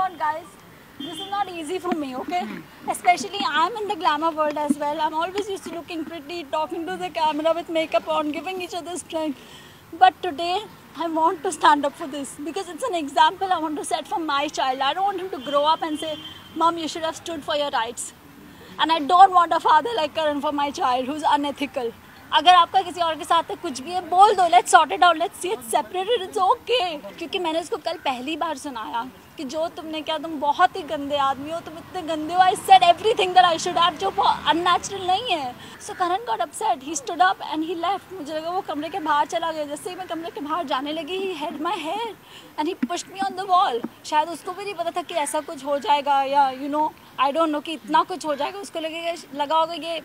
what, guys? This is not easy for me, okay? Especially I'm in the glamour world as well. I'm always used to looking pretty, talking to the camera with makeup on, giving each other strength. But today, I want to stand up for this because it's an example I want to set for my child. I don't want him to grow up and say, Mom, you should have stood for your rights. And I don't want a father like Karan for my child who's unethical. अगर आपका किसी और के साथ कुछ भी है बोल दो, let's sort it out, let's see it separated, it's okay. क्योंकि मैंने उसको कल पहली बार सुनाया कि जो तुमने किया, तुम बहुत ही गंदे आदमी हो, तुम इतने गंदे हो. I said everything that I should have, जो अननेचुरल नहीं है. So Karan got upset, he stood up and he left. मुझे लगा वो कमरे के बाहर चला गया. जैसे ही मैं कमरे के बाहर जाने लगी, he held my hair and he pushed me on the wall. शायद उसको भी नहीं पता था कि ऐसा कुछ हो जाएगा, या you know I don't know कि इतना कुछ हो जाएगा. उसको लगा होगा ये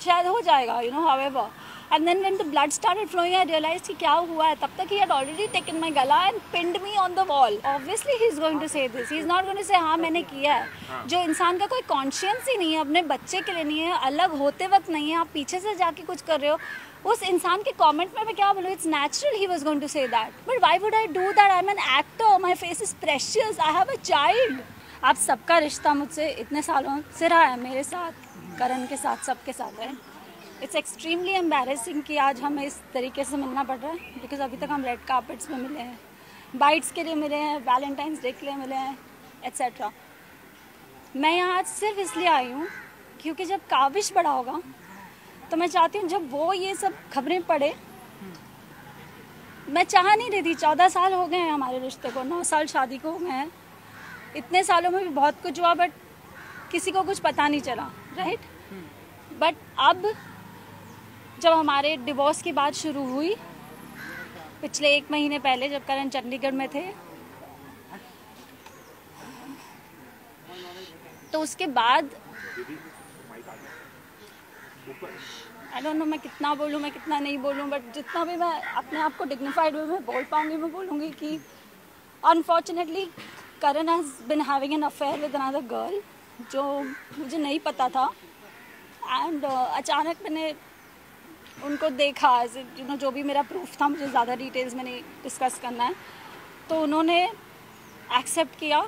शायद हो जाएगा, you know, however. And then when the blood started flowing, I realized कि क्या हुआ है. तब तक he had already taken my गला and pinned me on the wall. Obviously he is going to say this. He is not going to say हाँ मैंने किया है. जो इंसान का कोई कॉन्शियंस ही नहीं है, अपने बच्चे के लिए नहीं है, अलग होते वक्त नहीं है, आप पीछे से जाके कुछ कर रहे हो, उस इंसान के कमेंट में मैं क्या बोलूँ. It's natural he was going to say that. But why would I do that? I'm an actor. My face is precious. I have a child. आप सबका रिश्ता मुझसे इतने सालों से रहा है, मेरे साथ, करण के साथ, सबके साथ है. इट्स एक्सट्रीमली एम्बैरेसिंग कि आज हमें इस तरीके से मिलना पड़ रहा है. बिकॉज अभी तक हम रेड कार्पेट्स में मिले हैं, बाइट्स के लिए मिले हैं, वैलेंटाइंस डे के लिए मिले हैं, एट्सेट्रा. मैं यहाँ आज सिर्फ इसलिए आई हूँ क्योंकि जब काविश बड़ा होगा तो मैं चाहती हूँ जब वो ये सब खबरें पढ़े. मैं चाह नहीं रही थी. 14 साल हो गए हैं हमारे रिश्ते को, 9 साल शादी को हो गए हैं. इतने सालों में भी बहुत कुछ हुआ, बट किसी को कुछ पता नहीं चला, राइट. बट अब जब हमारे डिवोर्स की बात शुरू हुई पिछले 1 महीने पहले, जब करण चंडीगढ़ में थे, तो उसके बाद आई डोंट नो मैं कितना बोलूँ, मैं कितना नहीं बोलूँ, बट जितना भी मैं अपने आप को डिग्निफाइड वे में बोल पाऊँगी मैं बोलूँगी कि unfortunately Karan has been having an affair with another girl, जो मुझे नहीं पता था. एंड अचानक मैंने उनको देखा, यू नो, जो भी मेरा प्रूफ था, मुझे ज़्यादा डिटेल्स में नहीं डिस्कस करना है, तो उन्होंने एक्सेप्ट किया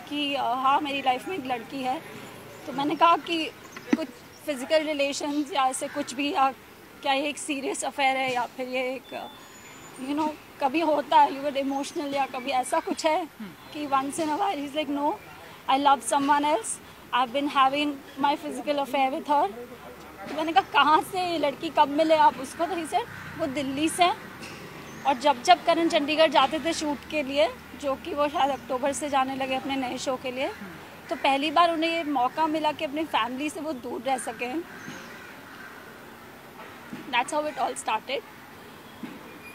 कि हाँ मेरी लाइफ में एक लड़की है. तो मैंने कहा कि कुछ फिज़िकल रिलेशंस या ऐसे कुछ भी, या क्या ये एक सीरियस अफेयर है, या फिर ये एक यू नो कभी होता है, यू वर इमोशनल, या कभी ऐसा कुछ है कि once in a while. He is like no, I love someone else, I have been having my physical affair with her. तो मैंने कहा कहाँ से ये लड़की, कब मिले आप उसको. तो ही सेड वो दिल्ली से. और जब करण चंडीगढ़ जाते थे शूट के लिए, जो कि वो शायद अक्टूबर से जाने लगे अपने नए शो के लिए, तो पहली बार उन्हें ये मौका मिला कि अपनी फैमिली से वो दूर रह सकें. That's how it all started.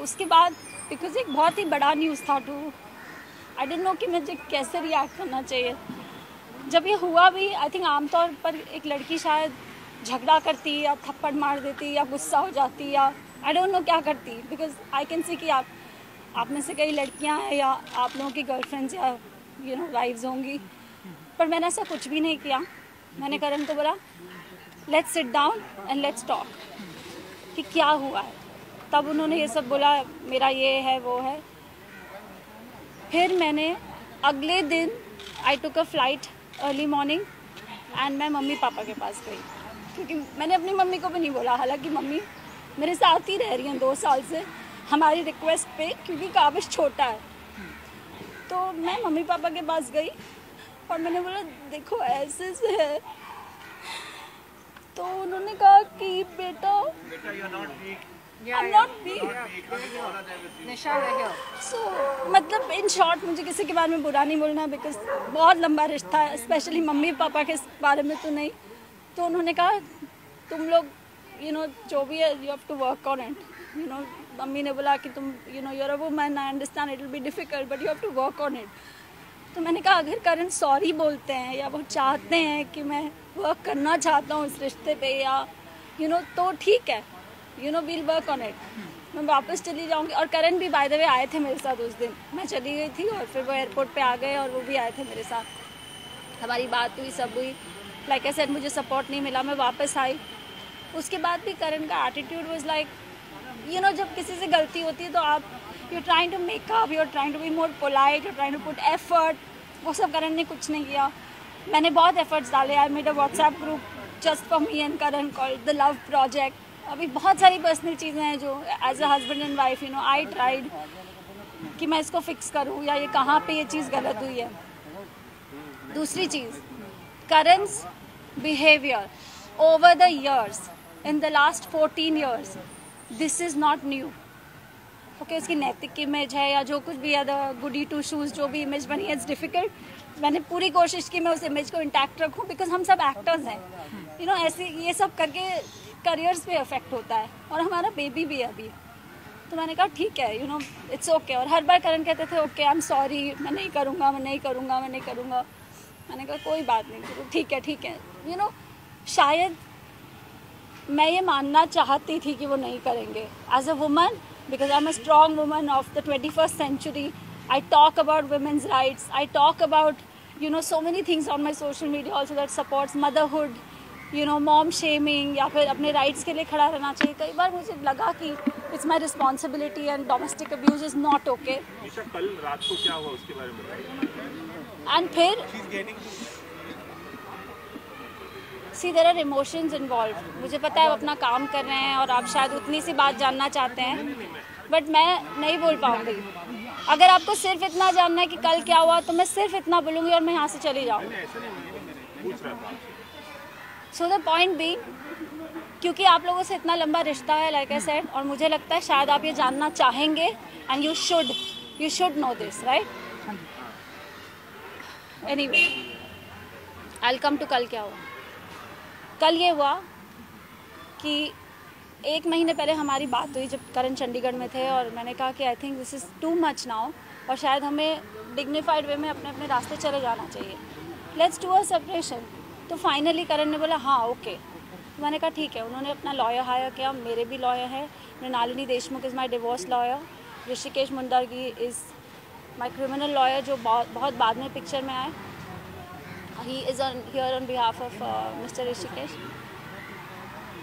उसके बाद बिकॉज एक बहुत ही बड़ा न्यूज़ था टू, आई डोंट नो कि मुझे कैसे रिएक्ट करना चाहिए. जब ये हुआ भी, आई थिंक आमतौर पर एक लड़की शायद झगड़ा करती, या थप्पड़ मार देती, या गुस्सा हो जाती, या आई डोंट नो क्या करती. बिकॉज आई कैन सी कि आप में से कई लड़कियां हैं, या आप लोगों की गर्लफ्रेंड्स या यू नो वाइफ्स होंगी. पर मैंने ऐसा कुछ भी नहीं किया. मैंने करण को बोला let's sit down and let's talk कि क्या हुआ है. तब उन्होंने ये सब बोला, मेरा ये है वो है. फिर मैंने अगले दिन I took a flight early morning and मैं मम्मी पापा के पास गई. क्योंकि मैंने अपनी मम्मी को भी नहीं बोला, हालांकि मम्मी मेरे साथ ही रह रही हैं 2 साल से हमारी रिक्वेस्ट पे, क्योंकि काविश छोटा है. तो मैं मम्मी पापा के पास गई और मैंने बोला देखो ऐसे से है. तो उन्होंने कहा कि बेटा I'm not weak. So, मतलब इन शॉर्ट मुझे किसी के बारे में बुरा नहीं बोलना, बिकॉज बहुत लंबा रिश्ता है, स्पेशली मम्मी पापा के बारे में तो नहीं. तो उन्होंने कहा तुम लोग यू नो जो भी है you have to work on it. You know mummy ने बोला कि तुम you know you're a woman, I understand it will be difficult but you have to work on it. तो मैंने कहा अगर करण सॉरी बोलते हैं, या वो चाहते हैं कि मैं वर्क करना चाहता हूँ इस रिश्ते पे, या यू नो तो ठीक है, you know we'll work on it. मैं वापस चली जाऊँगी. और करण भी बाय द वे आए थे मेरे साथ उस दिन. मैं चली गई थी और फिर वो एयरपोर्ट पे आ गए और वो भी आए थे मेरे साथ. हमारी बात हुई, सब हुई. लाइक आई सेड मुझे सपोर्ट नहीं मिला, मैं वापस आई. उसके बाद भी करण का attitude was like you know जब किसी से गलती होती है तो आप you are trying to make up, you are trying to be more polite, you are trying to put effort. वो सब करण ने कुछ नहीं किया। मैंने बहुत एफर्ट्स डाले। I made a WhatsApp group just for me and Karan called the love project. अभी बहुत सारी पर्सनल चीज़ें हैं जो as a husband and wife I tried कि मैं इसको फिक्स करूँ या ये कहाँ पे ये चीज़ गलत हुई है। दूसरी चीज़, करण's behavior over the years, in the last 14 years, this is not new. Okay उसकी नैतिक इमेज है या जो कुछ भी है, द गुडी टू शूज़ जो भी इमेज बनी है, इट्स डिफ़िकल्ट। मैंने पूरी कोशिश की मैं उस इमेज को इंटैक्ट रखूं बिकॉज हम सब एक्टर्स हैं। ऐसे ये सब करके करियर्स पे अफेक्ट होता है और हमारा बेबी भी है अभी। तो मैंने कहा ठीक है, इट्स ओके। और हर बार करण कहते थे ओके आई एम सॉरी, मैं नहीं करूँगा, मैं नहीं करूँगा, मैं नहीं करूँगा। मैंने कहा कोई बात नहीं, चलो ठीक है ठीक है। शायद मैं ये मानना चाहती थी कि वो नहीं करेंगे as a woman, because I'm a strong woman of the 21st century. I talk about women's rights. I talk about, so many things on my social media also that supports motherhood, mom shaming या फिर अपने rights के लिए खड़ा रहना चाहिए। कई बार मुझे लगा कि it's my responsibility and domestic abuse is not okay. Isha, कल रात को क्या हुआ उसके बारे में बताइए। And फिर See, there are emotions involved. मुझे पता है आप अपना काम कर रहे हैं और आप शायद उतनी सी बात जानना चाहते हैं, बट मैं नहीं बोल पाऊंगी। अगर आपको सिर्फ इतना जानना है कि कल क्या हुआ तो मैं सिर्फ इतना बोलूँगी और मैं यहाँ से चली जाऊँगी। सो द पॉइंट बी, क्योंकि आप लोगों से इतना लंबा रिश्ता है लाइक आई सेड, और मुझे लगता है शायद आप ये जानना चाहेंगे and you should know this, right? Anyway, I will come to कल क्या हुआ। कल ये हुआ कि 1 महीने पहले हमारी बात हुई जब करण चंडीगढ़ में थे, और मैंने कहा कि I think this is too much now और शायद हमें डिग्निफाइड वे में अपने अपने रास्ते चले जाना चाहिए, लेट्स डू अ सेपरेशन। तो फाइनली करण ने बोला हाँ ओके। तो मैंने कहा ठीक है। उन्होंने अपना लॉयर हायर किया, मेरे भी लॉयर हैं। Mrinalini Deshmukh is my divorce lawyer, Rishikesh Mundargi is my criminal lawyer जो बहुत बाद में पिक्चर में आए। He is here on behalf of Mr. Rishikesh.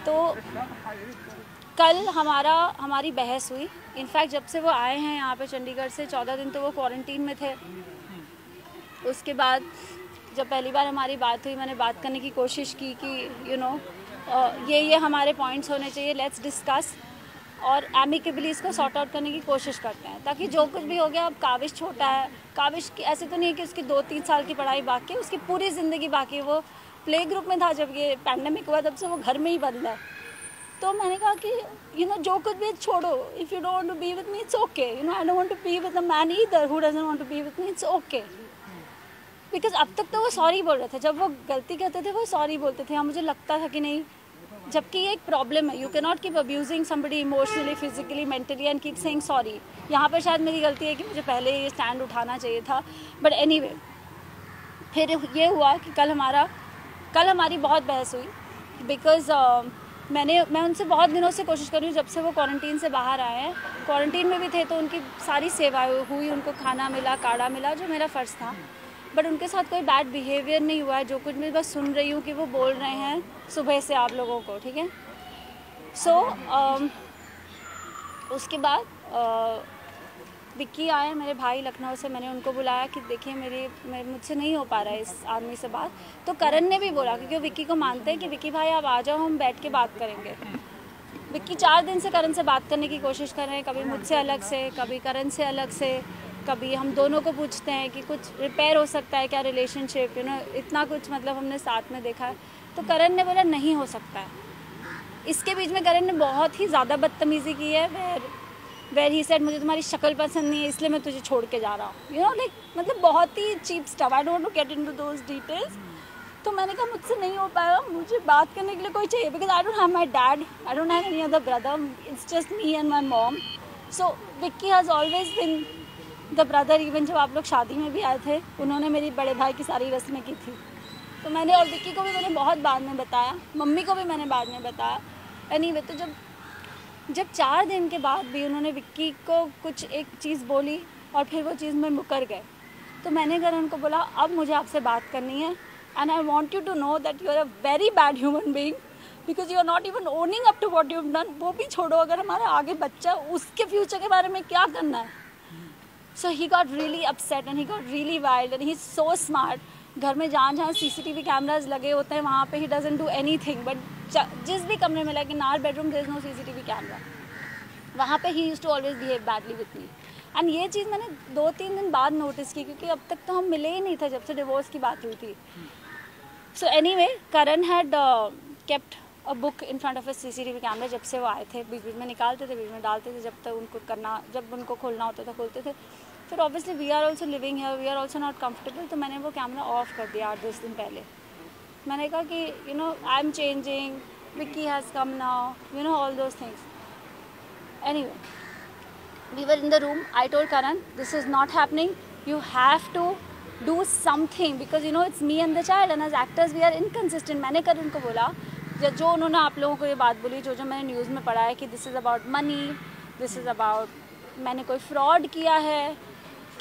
तो कल हमारी बहस हुई। इनफैक्ट जब से वो आए हैं यहाँ पे चंडीगढ़ से 14 दिन तो वो क्वारंटीन में थे। उसके बाद जब पहली बार हमारी बात हुई, मैंने बात करने की कोशिश की कि ये हमारे पॉइंट्स होने चाहिए, लेट्स डिस्कस और एमिकेबली इसको सॉर्ट आउट करने की कोशिश करते हैं, ताकि जो कुछ भी हो गया। अब काविश छोटा है, काविश की ऐसे तो नहीं है कि उसकी 2-3 साल की पढ़ाई बाकी है, उसकी पूरी ज़िंदगी बाकी है। वो प्ले ग्रुप में था जब ये पैंडेमिक हुआ, तब से वो घर में ही बंद है। तो मैंने कहा कि जो कुछ भी छोड़ो, if you don't want to be with me it's okay, I don't want to be with a man either who doesn't want to be with me, it's okay. Because अब तक तो वो सॉरी बोल रहे थे, जब वो गलती करते थे वो सॉरी बोलते थे। हाँ, मुझे लगता था कि नहीं, जबकि ये एक प्रॉब्लम है। You can not keep abusing somebody emotionally, physically, mentally and keep saying sorry. यहाँ पर शायद मेरी गलती है कि मुझे पहले ये स्टैंड उठाना चाहिए था, बट एनीवे। फिर ये हुआ कि कल हमारी बहुत बहस हुई बिकॉज मैं उनसे बहुत दिनों से कोशिश कर रही हूँ, जब से वो क्वारंटीन से बाहर आए हैं। क्वारंटीन में भी थे तो उनकी सारी सेवाएं हुई, उनको खाना मिला, काढ़ा मिला, जो मेरा फ़र्ज़ था। बट उनके साथ कोई बैड बिहेवियर नहीं हुआ है। जो कुछ मैं बस सुन रही हूँ कि वो बोल रहे हैं सुबह से आप लोगों को, ठीक है। सो उसके बाद विक्की आए, मेरे भाई लखनऊ से। मैंने उनको बुलाया कि देखिए मुझसे नहीं हो पा रहा है इस आदमी से बात। तो करण ने भी बोला, क्योंकि वो विक्की को मानते हैं कि विक्की भाई आप आ जाओ, हम बैठ के बात करेंगे। विक्की 4 दिन से करण से बात करने की कोशिश कर रहे हैं, कभी मुझसे अलग से, कभी करण से अलग से, कभी हम दोनों को पूछते हैं कि कुछ रिपेयर हो सकता है क्या रिलेशनशिप, इतना कुछ मतलब हमने साथ में देखा है। तो करण ने बोला नहीं हो सकता है। इसके बीच में करण ने बहुत ही ज़्यादा बदतमीज़ी की है, वेर ही सेड मुझे तुम्हारी शक्ल पसंद नहीं है इसलिए मैं तुझे छोड़ के जा रहा हूँ, लाइक मतलब बहुत ही cheap stuff. I don't want to get into those details. तो मैंने कहा मुझसे नहीं हो पाएगा, मुझे बात करने के लिए कोई चाहिए, because I don't have my dad, I don't have any other brother, it's just me and my mom. So Vicky has always been the brother. Even जब आप लोग शादी में भी आए थे, उन्होंने मेरी बड़े भाई की सारी रस्में की थी। तो मैंने, और विक्की को भी मैंने बहुत बाद में बताया, मम्मी को भी मैंने बाद में बताया। एनीवे, तो जब 4 दिन के बाद भी उन्होंने विक्की को कुछ एक चीज़ बोली और फिर वो चीज़ में मुकर गए, तो मैंने करण को बोला अब मुझे आपसे बात करनी है, and I want you to know that you are a very bad human being, because you are not even owning up to what you have done. वो भी छोड़ो, अगर हमारा आगे बच्चा, उसके फ्यूचर के बारे में क्या करना है। So he got really upset and he got really wild and he's so smart. घर में जहाँ CCTV cameras लगे होते हैं वहाँ पे he doesn't do anything. But जिस भी कमरे में like in our bedroom there is no CCTV camera. वहाँ पे he used to always behave badly with me. And ये चीज़ मैंने 2-3 दिन बाद नोटिस की क्योंकि अब तक तो हम मिले ही नहीं थे जब से डिवोर्स की बात हुई थी. So anyway, Karan had kept a book in front of his CCTV camera जब से वो आए थे. बीच बीच में निकालते थे, बीच में डालते थे, जब तक उनको करना, जब उनको खोलना होता था खोलते थे. फिर obviously we are also living here, we are also not comfortable. तो मैंने वो कैमरा ऑफ कर दिया 8-10 दिन पहले. मैंने कहा कि you know I am changing, Vicky has come now, you know all those things. Anyway, we were in the room. I told Karan, this is not happening. You have to do something because you know it's me and the child and as actors we are inconsistent. मैंने Karan को बोला जो उन्होंने आप लोगों को ये बात बोली जो मैंने न्यूज़ में पढ़ा है कि this is about money, this is about मैंने कोई फ्रॉड किया है.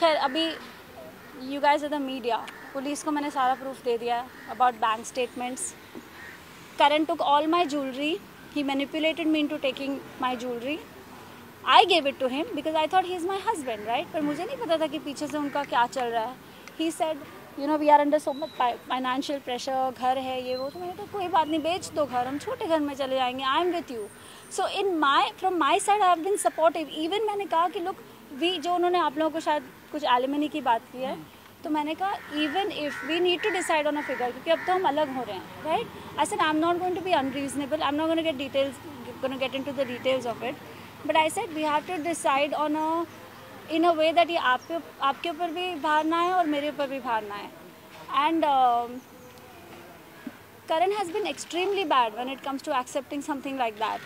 खैर अभी you guys are the media, police को मैंने सारा प्रूफ दे दिया about bank statements. Karan took all my jewelry. He manipulated me into taking my jewelry. I gave it to him because I thought he is my husband, right? पर मुझे नहीं पता था कि पीछे से उनका क्या चल रहा है. He said, you know, we are under so much financial pressure, घर है ये वो. तो मैंने कहा कोई बात नहीं, बेच दो घर, हम छोटे घर में चले जाएंगे. I am with you. So from my side I have been supportive. Even मैंने कहा कि look, जो उन्होंने आप लोगों को शायद कुछ एलिमनी की बात की है तो मैंने कहा even if we need to decide on a figure क्योंकि अब तो हम अलग हो रहे हैं, right? I said I'm not going to be unreasonable. I'm not going to get into the details of it. But I said we have to decide in a way that ये आपके ऊपर भी भार ना आए और मेरे ऊपर भी भार ना आए. And Karan has been extremely bad when it comes to accepting something like that.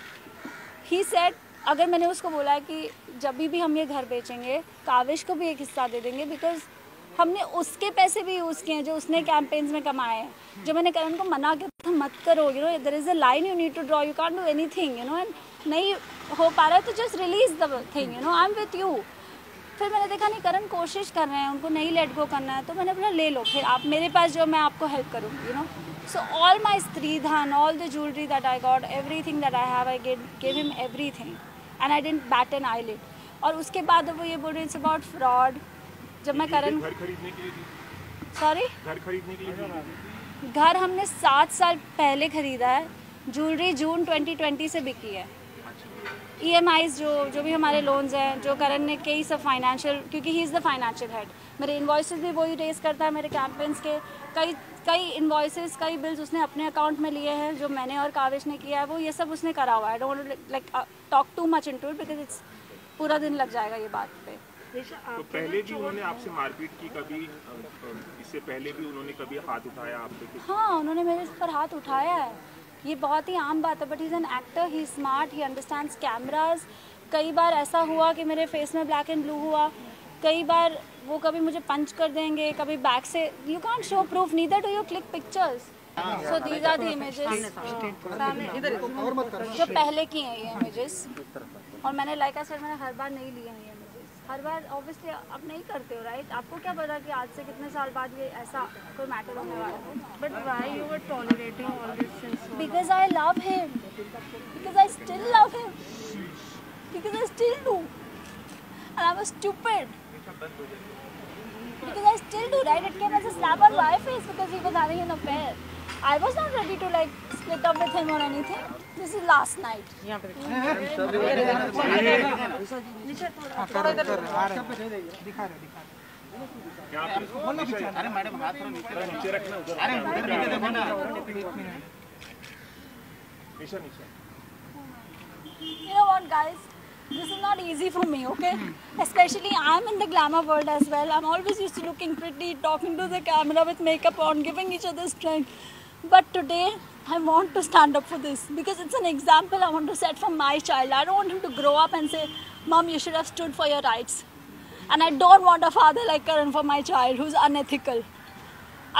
He said अगर मैंने उसको बोला कि जब भी हम ये घर बेचेंगे काविश को भी एक हिस्सा दे देंगे बिकॉज हमने उसके पैसे भी यूज़ किए हैं जो उसने कैंपेन्स में कमाए हैं. जो मैंने करण को मना किया था मत करो, you know there is a line you need to draw, you can't do anything, you know. And नहीं हो पा रहा है तो just release the thing, you know, I am with you. फिर मैंने देखा नहीं करण कोशिश कर रहे हैं, उनको नहीं लेट गो करना है तो मैंने बोला ले लो, फिर आप मेरे पास जो मैं आपको हेल्प करूँगी, you know. So all my Stridhan, all the jewelry that I got, everything that I have, I gave him everything, and I didn't bat an eyelid. और उसके बाद वो ये बोल रहे it's about fraud. जब मैं करण घर खरीदने के लिए थी. सॉरी घर खरीदने के लिए थी. घर हमने 7 साल पहले खरीदा है. ज्वेलरी जून 2020 से बिकी है. EMIs जो भी हमारे लोन्स हैं जो करण ने कई सब फाइनेंशियल, क्योंकि he is the financial head, मेरे इन्वॉइसेस भी वही रेस करता है, मेरे कैंपेन्स के कई इन्वॉइसेस कई बिल्स उसने अपने अकाउंट में लिए हैं जो मैंने और काविश ने किया है, वो ये सब उसने करा हुआ है. I don't like talk too much into it because it's पूरा दिन लग जाएगा ये बात पे. तो पहले भी उन्होंने आपसे मारपीट की, कभी इससे पहले भी उन्होंने कभी हाथ उठाया आप पे? हाँ, उन्होंने मेरे पर हाथ उठाया है, ये बहुत ही आम बात है. But he is an actor, he smart, he understands cameras. कई बार ऐसा हुआ कि मेरे फेस में ब्लैक एंड ब्लू हुआ, कई बार वो कभी मुझे पंच कर देंगे, कभी बैक से. You can't show proof neither do you click pictures. So these are the images जो पहले की हैं ये इमेजेस. और मैंने लाइक आई सेड मैंने हर बार नहीं लिए हैं ये इमेजेस, हर बार ऑब्वियसली आप नहीं करते हो, राइट? आपको क्या पता कि आज से कितने साल बाद ये ऐसा कोई मैटर होने वाला है. But why you were tolerating all this since so long? Because I love him, because I still love him, because I still do, and I was stupid. Because I still do, right? It came as a slap on my face because he was having an affair. I was not ready to like split up with him or anything. This is last night. अरे madam हाथ नीचे रखना, निशा. You know what, guys? This is not easy for me, okay? Especially I'm in the glamour world as well. I'm always used to looking pretty, talking to the camera with makeup on, giving each other strength. But today, I want to stand up for this because it's an example I want to set for my child. I don't want him to grow up and say, Mom, you should have stood for your rights. And I don't want a father like Karan for my child who's unethical.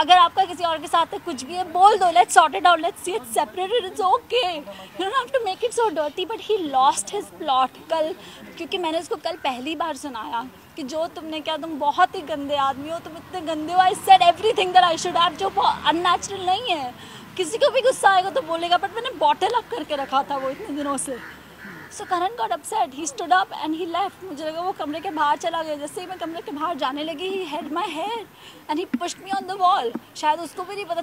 अगर आपका किसी और के साथ कुछ भी है बोल दो, let's sort it out, let's see it separated, it's okay. You don't have to make it so dirty. But he lost his plot कल, क्योंकि मैंने उसको कल पहली बार सुनाया कि जो तुमने क्या, तुम बहुत ही गंदे आदमी हो, तुम इतने गंदे हो. I said everything that I should have, जो बहुत unnatural नहीं है. किसी को भी गुस्सा आएगा तो बोलेगा, बट मैंने बॉटल अप करके रखा था वो इतने दिनों से. So Karan got upset. He stood up and he left. मुझे लगा वो कमरे के बाहर चला गया. जैसे ही मैं कमरे के बाहर जाने लगी, he held my hair and he pushed me on the wall. शायद उसको भी नहीं पता था